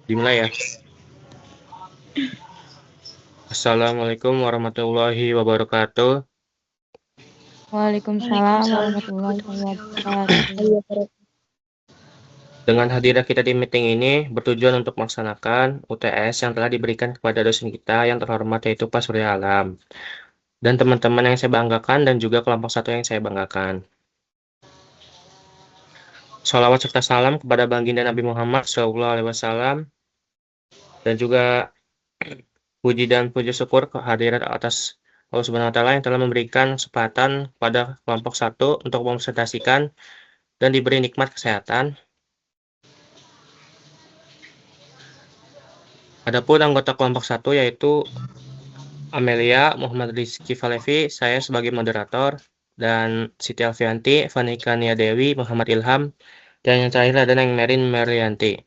Dimulai ya. Assalamualaikum warahmatullahi wabarakatuh. Waalaikumsalam warahmatullahi wabarakatuh. Dengan hadirnya kita di meeting ini bertujuan untuk melaksanakan UTS yang telah diberikan kepada dosen kita yang terhormat yaitu Pak Surya Alam. Dan teman-teman yang saya banggakan dan juga kelompok satu yang saya banggakan. Sholawat serta salam kepada baginda Nabi Muhammad SAW dan juga puji dan puji syukur kehadiran atas Allah Subhanahu wa taala yang telah memberikan kesempatan pada kelompok satu untuk mempresentasikan dan diberi nikmat kesehatan. Adapun anggota kelompok satu yaitu Amelia, Muhammad Rizky Falevi, saya sebagai moderator, dan Siti Alfianti, Vanika Nia Dewi, Muhammad Ilham, dan yang terakhir ada Neng Merin Merianti.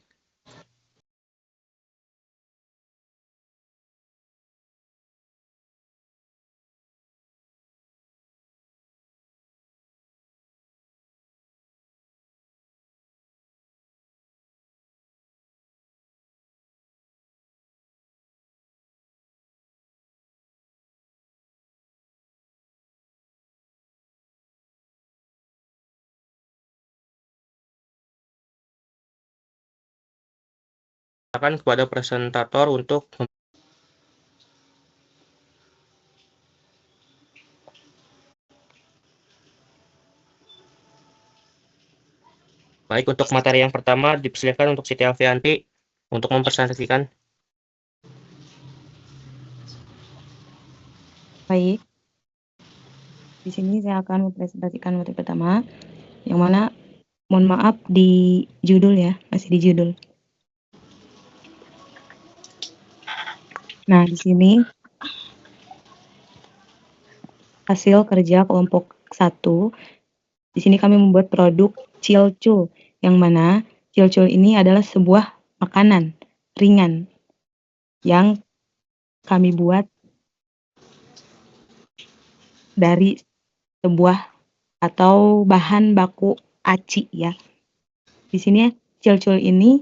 Akan kepada presentator untuk baik untuk materi yang pertama dipersilakan untuk Siti Alfianti untuk mempresentasikan. Baik, di sini saya akan mempresentasikan materi pertama, yang mana mohon maaf di judul ya, masih di judul. Nah, di sini hasil kerja kelompok 1. Di sini kami membuat produk cilcul, yang mana cilcul ini adalah sebuah makanan ringan yang kami buat dari sebuah atau bahan baku aci ya. Di sini cilcul ini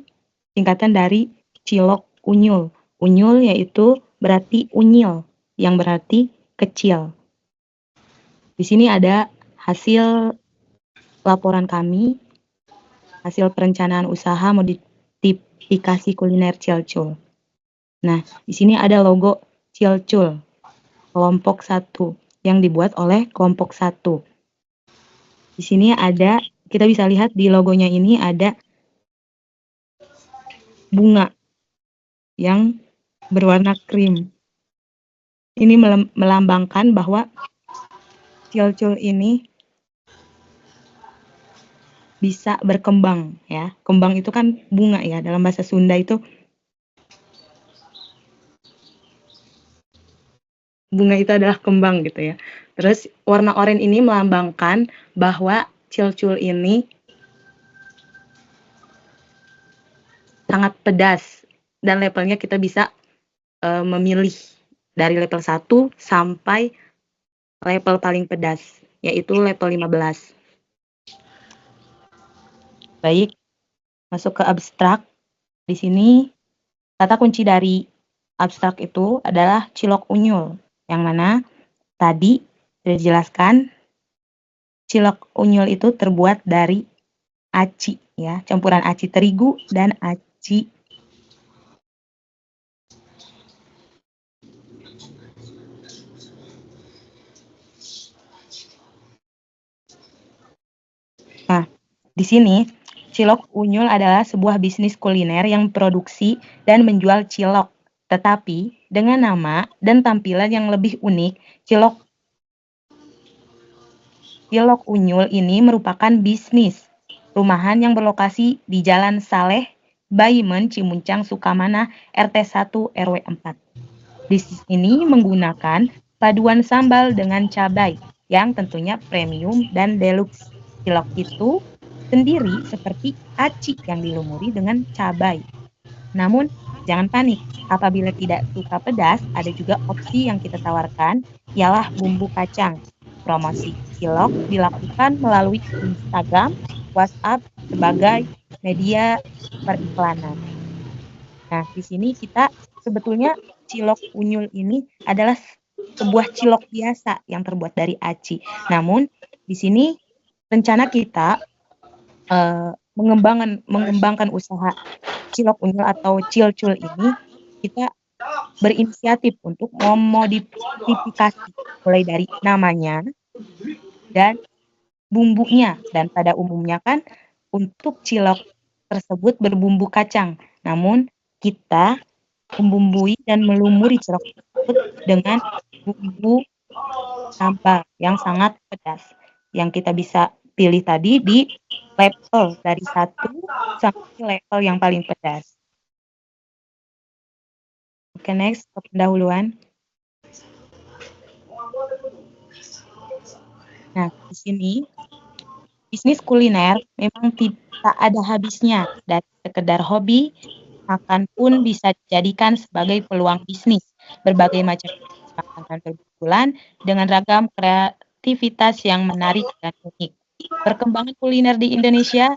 singkatan dari cilok unyul. Unyul yaitu berarti unyil, yang berarti kecil. Di sini ada hasil laporan kami, hasil perencanaan usaha modifikasi kuliner cilcul. Nah, di sini ada logo cilcul kelompok 1 yang dibuat oleh kelompok 1. Di sini ada, kita bisa lihat di logonya ini ada bunga yang berwarna krim. Ini melambangkan bahwa cilcul ini bisa berkembang ya. Kembang itu kan bunga ya, dalam bahasa Sunda itu bunga itu adalah kembang gitu ya. Terus warna oranye ini melambangkan bahwa cilcul ini sangat pedas dan levelnya kita bisa memilih dari level 1 sampai level paling pedas, yaitu level 15. Baik, masuk ke abstrak. Di sini kata kunci dari abstrak itu adalah cilok unyul, yang mana tadi sudah dijelaskan cilok unyul itu terbuat dari aci ya, campuran aci terigu dan aci Nah, di sini cilok unyul adalah sebuah bisnis kuliner yang produksi dan menjual cilok, tetapi dengan nama dan tampilan yang lebih unik. Cilok unyul ini merupakan bisnis rumahan yang berlokasi di Jalan Saleh, Baimen, Cimuncang, Sukamana, RT 1 RW 4. Bisnis ini menggunakan paduan sambal dengan cabai yang tentunya premium dan deluxe. Cilok itu sendiri seperti aci yang dilumuri dengan cabai. Namun, jangan panik. Apabila tidak suka pedas, ada juga opsi yang kita tawarkan, ialah bumbu kacang. Promosi cilok dilakukan melalui Instagram, WhatsApp, sebagai media periklanan. Nah, di sini kita sebetulnya cilok unyul ini adalah sebuah cilok biasa yang terbuat dari aci. Namun di sini rencana kita mengembangkan usaha cilok unyul atau cilcul ini, kita berinisiatif untuk memodifikasi mulai dari namanya dan bumbunya. Dan pada umumnya kan untuk cilok tersebut berbumbu kacang. Namun kita membumbui dan melumuri cilok tersebut dengan bumbu sambal yang sangat pedas. Yang kita bisa pilih tadi di level dari 1 sampai level yang paling pedas. Oke, next ke pendahuluan. Nah, di sini bisnis kuliner memang tidak ada habisnya. Dari sekedar hobi, makan pun bisa dijadikan sebagai peluang bisnis. Berbagai macam makanan berbulan dengan ragam kreativitas yang menarik dan unik. Perkembangan kuliner di Indonesia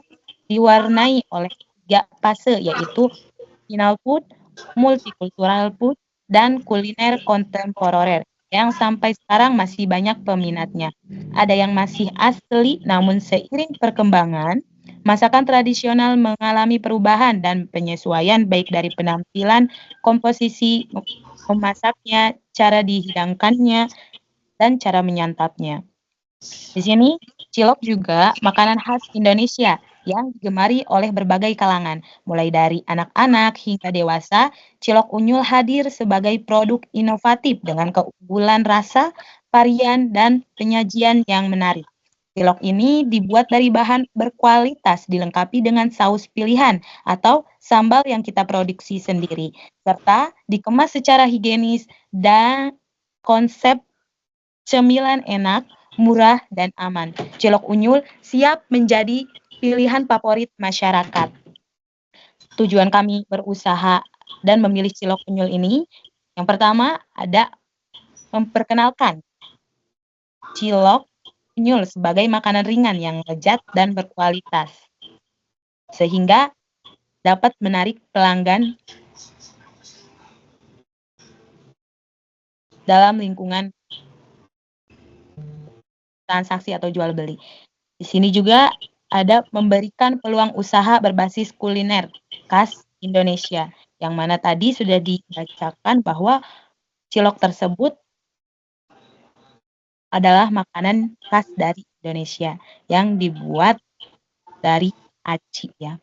diwarnai oleh 3 fase, yaitu original food, multicultural food, dan kuliner kontemporer yang sampai sekarang masih banyak peminatnya. Ada yang masih asli, namun seiring perkembangan, masakan tradisional mengalami perubahan dan penyesuaian baik dari penampilan, komposisi memasaknya, cara dihidangkannya, dan cara menyantapnya. Di sini, cilok juga makanan khas Indonesia yang digemari oleh berbagai kalangan. Mulai dari anak-anak hingga dewasa, cilok unyul hadir sebagai produk inovatif dengan keunggulan rasa, varian, dan penyajian yang menarik. Cilok ini dibuat dari bahan berkualitas, dilengkapi dengan saus pilihan atau sambal yang kita produksi sendiri, serta dikemas secara higienis dan konsep cemilan enak, murah, dan aman. Cilok unyul siap menjadi pilihan favorit masyarakat. Tujuan kami berusaha dan memilih cilok unyul ini, yang pertama ada memperkenalkan cilok unyul sebagai makanan ringan yang lezat dan berkualitas, sehingga dapat menarik pelanggan dalam lingkungan transaksi atau jual beli. Di sini juga ada memberikan peluang usaha berbasis kuliner khas Indonesia, yang mana tadi sudah dibacakan bahwa cilok tersebut adalah makanan khas dari Indonesia yang dibuat dari aci ya.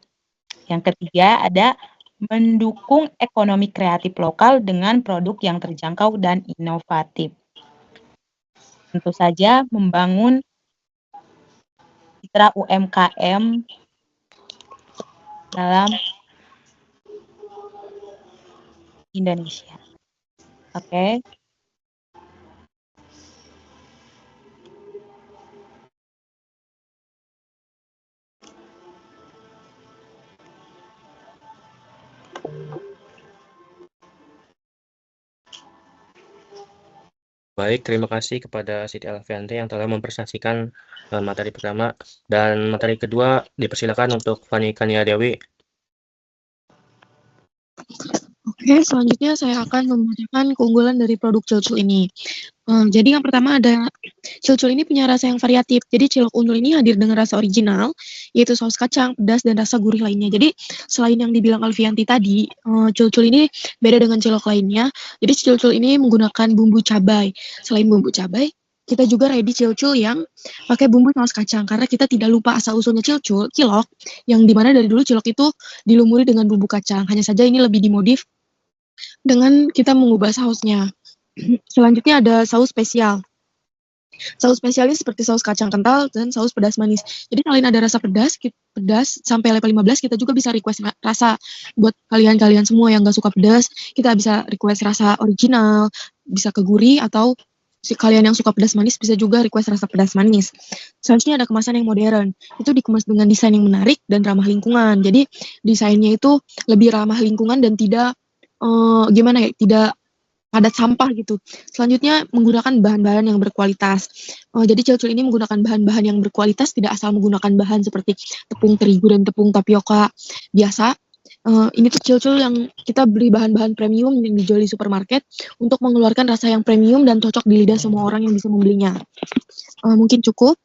Yang ketiga ada mendukung ekonomi kreatif lokal dengan produk yang terjangkau dan inovatif. Tentu saja membangun citra UMKM dalam Indonesia. Oke. Baik, terima kasih kepada Siti Alfianti yang telah mempresentasikan materi pertama, dan materi kedua dipersilakan untuk Fani Kania Dewi. Oke, selanjutnya saya akan membacakan keunggulan dari produk cilcul ini. Jadi yang pertama ada, cilcul ini punya rasa yang variatif. Jadi cilok unyul ini hadir dengan rasa original, yaitu saus kacang, pedas, dan rasa gurih lainnya. Jadi selain yang dibilang Alfianti tadi, cilcul ini beda dengan cilok lainnya. Jadi cilcul ini menggunakan bumbu cabai. Selain bumbu cabai, kita juga ready cilcul yang pakai bumbu saus kacang, karena kita tidak lupa asal-usulnya cilok, yang dimana dari dulu cilok itu dilumuri dengan bumbu kacang. Hanya saja ini lebih dimodif dengan kita mengubah sausnya. Selanjutnya ada saus spesial. Saus spesialnya seperti saus kacang kental dan saus pedas manis. Jadi selain ada rasa pedas sampai level 15, kita juga bisa request rasa. Buat kalian-kalian semua yang gak suka pedas, kita bisa request rasa original, bisa ke gurih, atau kalian yang suka pedas manis bisa juga request rasa pedas manis. Selanjutnya ada kemasan yang modern. Itu dikemas dengan desain yang menarik dan ramah lingkungan. Jadi desainnya itu lebih ramah lingkungan dan tidak tidak padat sampah gitu. Selanjutnya menggunakan bahan-bahan yang berkualitas. Jadi cilcul ini menggunakan bahan-bahan yang berkualitas, tidak asal menggunakan bahan seperti tepung terigu dan tepung tapioka biasa. Ini tuh cilcil yang kita beli bahan-bahan premium yang dijual di supermarket untuk mengeluarkan rasa yang premium dan cocok di lidah semua orang yang bisa membelinya. Mungkin cukup.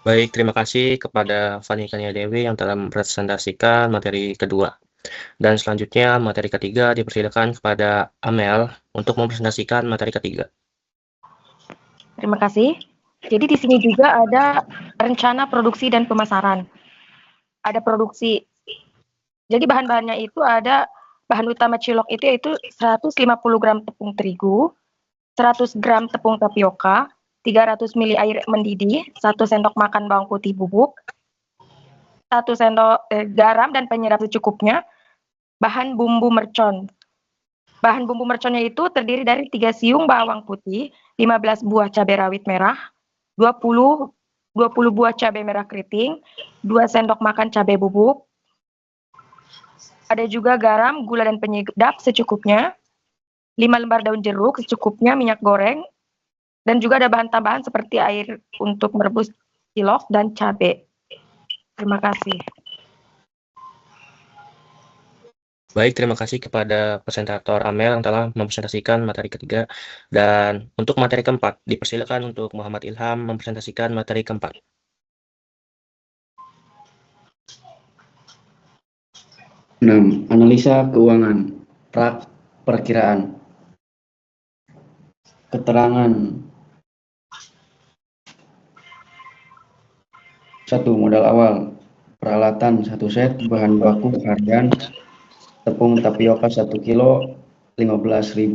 Baik, terima kasih kepada Fani Kania Dewi yang telah mempresentasikan materi kedua. Dan selanjutnya materi ketiga dipersilakan kepada Amel untuk mempresentasikan materi ketiga. Terima kasih. Jadi di sini juga ada rencana produksi dan pemasaran. Ada produksi. Jadi bahan-bahannya itu ada bahan utama cilok itu yaitu 150 gram tepung terigu, 100 gram tepung tapioka, 300 ml air mendidih, 1 sendok makan bawang putih bubuk, 1 sendok garam dan penyedap secukupnya, bahan bumbu mercon. Bahan bumbu merconnya itu terdiri dari 3 siung bawang putih, 15 buah cabai rawit merah, 20 buah cabai merah keriting, 2 sendok makan cabai bubuk. Ada juga garam, gula dan penyedap secukupnya, 5 lembar daun jeruk secukupnya, minyak goreng, dan juga ada bahan tambahan seperti air untuk merebus cilok dan cabai. Terima kasih. Baik, terima kasih kepada presentator Amel yang telah mempresentasikan materi ketiga. Dan untuk materi keempat, dipersilakan untuk Muhammad Ilham mempresentasikan materi keempat. Analisa keuangan, perkiraan, keterangan. 1. Modal awal, peralatan 1 set, bahan baku harian, tepung tapioka 1 kilo 15.000,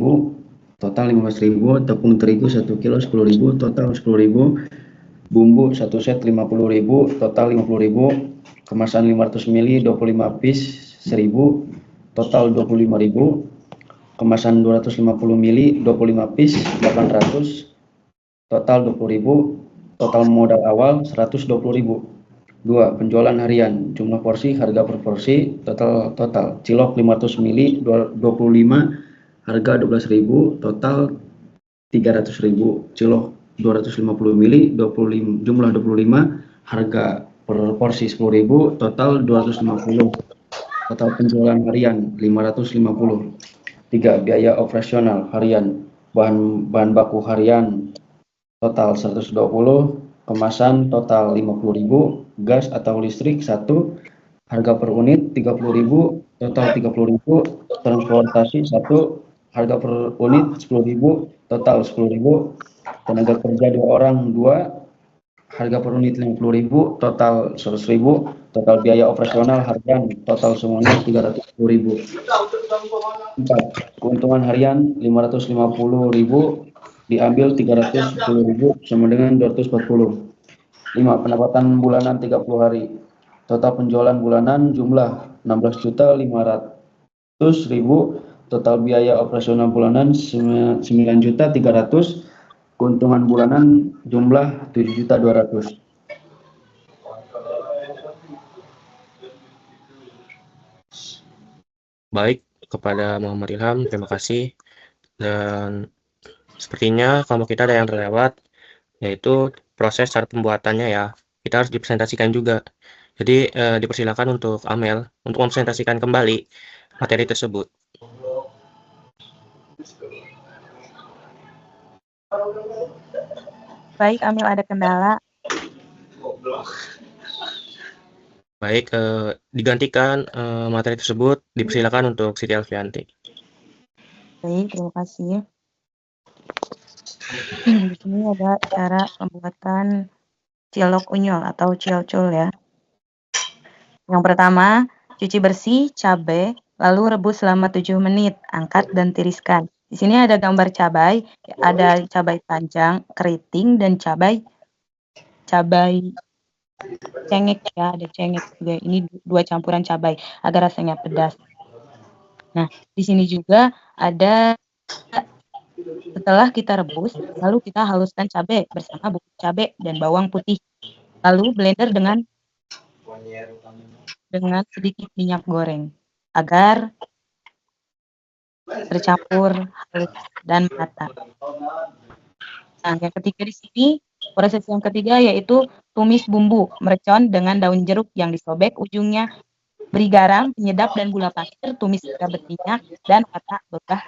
total 15.000, tepung terigu 1 kilo 10.000, total 10.000, bumbu 1 set 50.000, total 50.000, kemasan 500 ml 25 piece 1.000, total 25.000, kemasan 250 ml 25 piece 800, total 20.000, total modal awal 120.000. 2. Penjualan harian, jumlah porsi, harga per porsi, total cilok 500 ml 25, harga 12.000, total 300.000, cilok 250 ml 25, jumlah 25, harga per porsi 10.000, total 250. Total penjualan harian 550. 3. Biaya operasional harian, bahan baku harian total 120, kemasan total 50.000, gas atau listrik 1, harga per unit 30.000, total 30.000, transportasi 1, harga per unit 10.000, total 10.000, tenaga kerja 2 orang 2, harga per unit 50.000, total 100.000, total biaya operasional harian total semuanya 310.000. 4. Keuntungan harian 550.000 diambil 310.000 sama dengan 240. 5. Pendapatan bulanan 30 hari. Total penjualan bulanan jumlah 16.500.000, total biaya operasional bulanan 9.300.000, keuntungan bulanan jumlah 7.200.000. Baik, kepada Muhammad Ilham, terima kasih. Dan sepertinya kelompok kita ada yang terlewat, yaitu proses cara pembuatannya ya. Kita harus dipresentasikan juga. Jadi dipersilakan untuk Amel untuk mempresentasikan kembali materi tersebut. Baik, Amel ada kendala. Baik, digantikan materi tersebut, dipersilakan untuk Siti Alfianti. Baik, terima kasih. Di sini ada cara pembuatan cilok unyol atau cilcul ya. Yang pertama, cuci bersih cabai, lalu rebus selama 7 menit, angkat dan tiriskan. Di sini ada gambar cabai, ada cabai panjang, keriting, dan cabai cengek ya, ada cengek juga. Ini 2 campuran cabai agar rasanya pedas. Nah, di sini juga ada setelah kita rebus, lalu kita haluskan cabai bersama bubuk cabai dan bawang putih. Lalu blender dengan sedikit minyak goreng agar tercampur halus dan merata. Nah, yang ketiga di sini, proses yang ketiga yaitu tumis bumbu mercon dengan daun jeruk yang disobek ujungnya, beri garam, penyedap, dan gula pasir, tumis hingga berminyak, dan rata belah,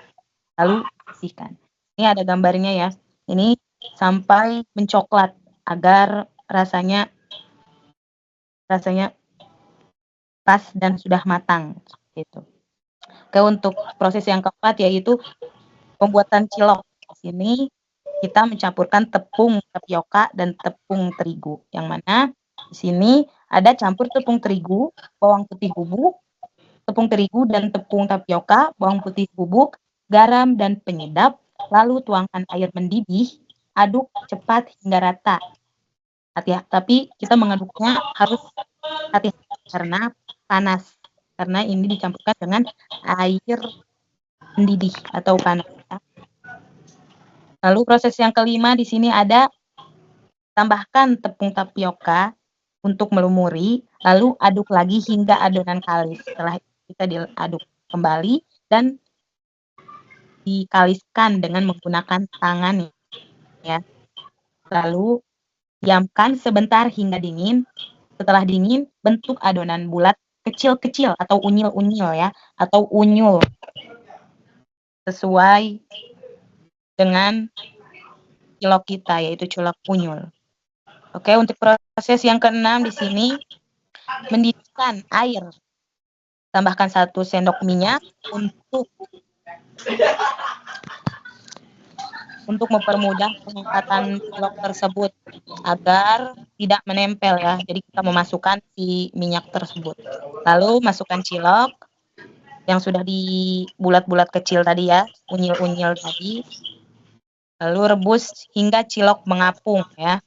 lalu bersihkan. Ini ada gambarnya ya. Ini sampai mencoklat agar rasanya pas dan sudah matang. Gitu. Oke, untuk proses yang keempat yaitu pembuatan cilok. Di sini kita mencampurkan tepung tapioka dan tepung terigu. Yang mana di sini ada campur tepung terigu, bawang putih bubuk, tepung terigu dan tepung tapioka, bawang putih bubuk, garam dan penyedap, lalu tuangkan air mendidih, aduk cepat hingga rata. Hati-hati, tapi kita mengaduknya harus hati-hati karena panas. Karena ini dicampurkan dengan air mendidih atau panas. Ya. Lalu proses yang kelima di sini ada tambahkan tepung tapioka untuk melumuri, lalu aduk lagi hingga adonan kalis. Setelah kita diaduk kembali dan dikaliskan dengan menggunakan tangan ya. Lalu diamkan sebentar hingga dingin. Setelah dingin, bentuk adonan bulat kecil-kecil atau unyil-unyil ya, atau unyul sesuai dengan cilok kita yaitu cilok unyul. Oke, untuk proses yang keenam di sini mendidihkan air. Tambahkan 1 sendok minyak untuk mempermudah pengangkatan cilok tersebut agar tidak menempel ya. Jadi kita memasukkan si minyak tersebut. Lalu masukkan cilok yang sudah di bulat-bulat kecil tadi ya, unyil-unyil tadi. Lalu rebus hingga cilok mengapung ya.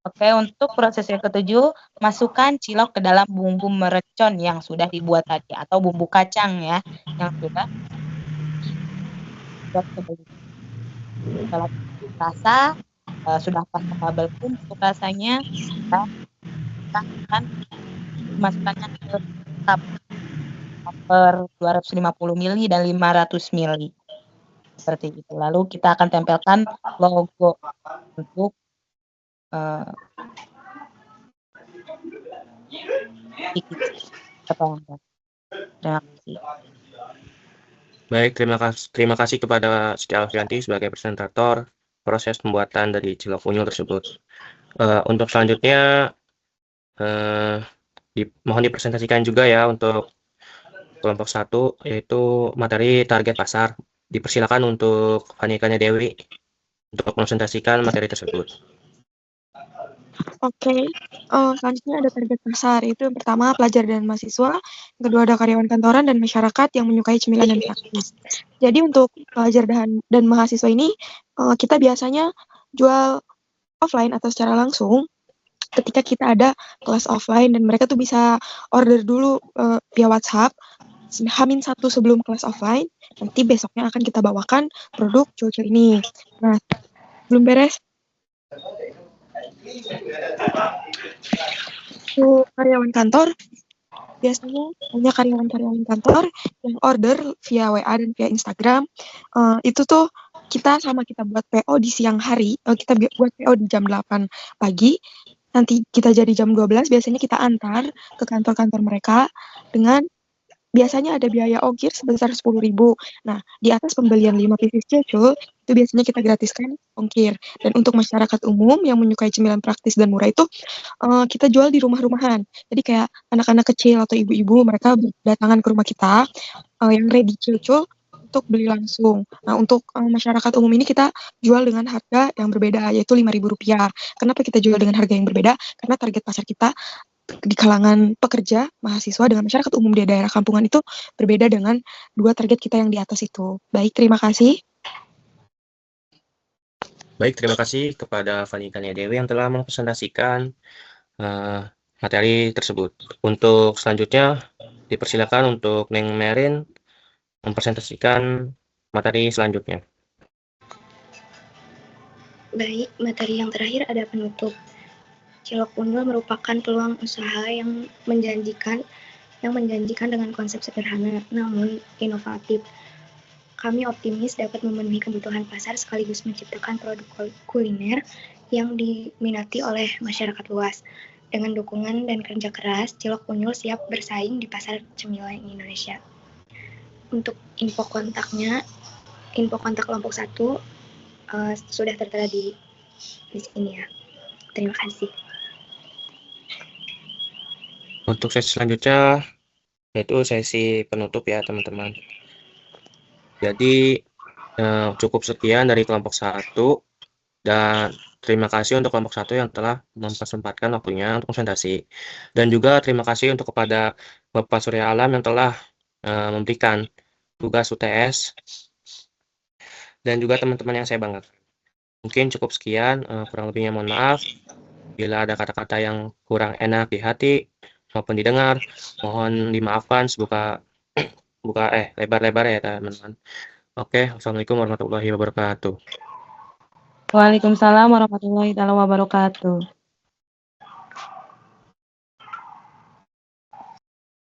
Oke, untuk proses yang ketujuh, masukkan cilok ke dalam bumbu mercon yang sudah dibuat tadi atau bumbu kacang ya, yang sudah dibuat sebelumnya. Setelah rasa sudah pas belum untuk rasanya, kita akan masukkannya ke cup per 250 ml dan 500 ml. Seperti itu. Lalu kita akan tempelkan logo untuk terima kasih. Baik, terima kasih kepada Siti Alfianti sebagai presentator proses pembuatan dari cilok unyil tersebut. Untuk selanjutnya mohon dipresentasikan juga ya untuk kelompok 1 yaitu materi target pasar. Dipersilakan untuk Fanikanya Dewi untuk presentasikan materi tersebut. Oke, selanjutnya ada target pasar. Itu yang pertama pelajar dan mahasiswa, yang kedua ada karyawan kantoran dan masyarakat yang menyukai cemilan dan praktis. Jadi untuk pelajar dan mahasiswa ini kita biasanya jual offline atau secara langsung. Ketika kita ada kelas offline dan mereka tuh bisa order dulu via WhatsApp H-1 sebelum kelas offline, nanti besoknya akan kita bawakan produk cucur ini. Nah, belum beres. Untuk karyawan kantor, biasanya banyak karyawan-karyawan kantor yang order via WA dan via Instagram. Itu tuh kita buat PO di siang hari, kita buat PO di jam 8 pagi, nanti kita jadi jam 12, biasanya kita antar ke kantor-kantor mereka dengan biasanya ada biaya ongkir sebesar 10.000. Nah, di atas pembelian 5 pieces cucul, itu biasanya kita gratiskan ongkir. Dan untuk masyarakat umum yang menyukai cemilan praktis dan murah itu, kita jual di rumah-rumahan. Jadi kayak anak-anak kecil atau ibu-ibu, mereka berdatangan ke rumah kita, yang ready cucul, untuk beli langsung. Nah, untuk masyarakat umum ini kita jual dengan harga yang berbeda, yaitu Rp5.000. Kenapa kita jual dengan harga yang berbeda? Karena target pasar kita di kalangan pekerja, mahasiswa, dengan masyarakat umum di daerah kampungan itu berbeda dengan 2 target kita yang di atas itu. Baik, terima kasih. Baik, terima kasih kepada Fanikanya Dewi yang telah mempresentasikan materi tersebut. Untuk selanjutnya, dipersilakan untuk Neng Merin mempresentasikan materi selanjutnya. Baik, materi yang terakhir ada penutup. Cilok unyil merupakan peluang usaha yang menjanjikan dengan konsep sederhana namun inovatif. Kami optimis dapat memenuhi kebutuhan pasar sekaligus menciptakan produk kuliner yang diminati oleh masyarakat luas. Dengan dukungan dan kerja keras, Cilok Unyul siap bersaing di pasar cemilan Indonesia. Untuk info kontak kelompok 1 sudah tertera di sini ya. Terima kasih. Untuk sesi selanjutnya yaitu sesi penutup ya teman-teman. Jadi cukup sekian dari kelompok 1 dan terima kasih untuk kelompok 1 yang telah mempersempatkan waktunya untuk presentasi. Dan juga terima kasih untuk kepada Bapak Surya Alam yang telah memberikan tugas UTS dan juga teman-teman yang saya banggakan. Mungkin cukup sekian, kurang lebihnya mohon maaf. Bila ada kata-kata yang kurang enak di hati maupun didengar, mohon dimaafkan sebuka lebar-lebar ya teman-teman. Oke, wassalamualaikum warahmatullahi wabarakatuh. Waalaikumsalam warahmatullahi wabarakatuh.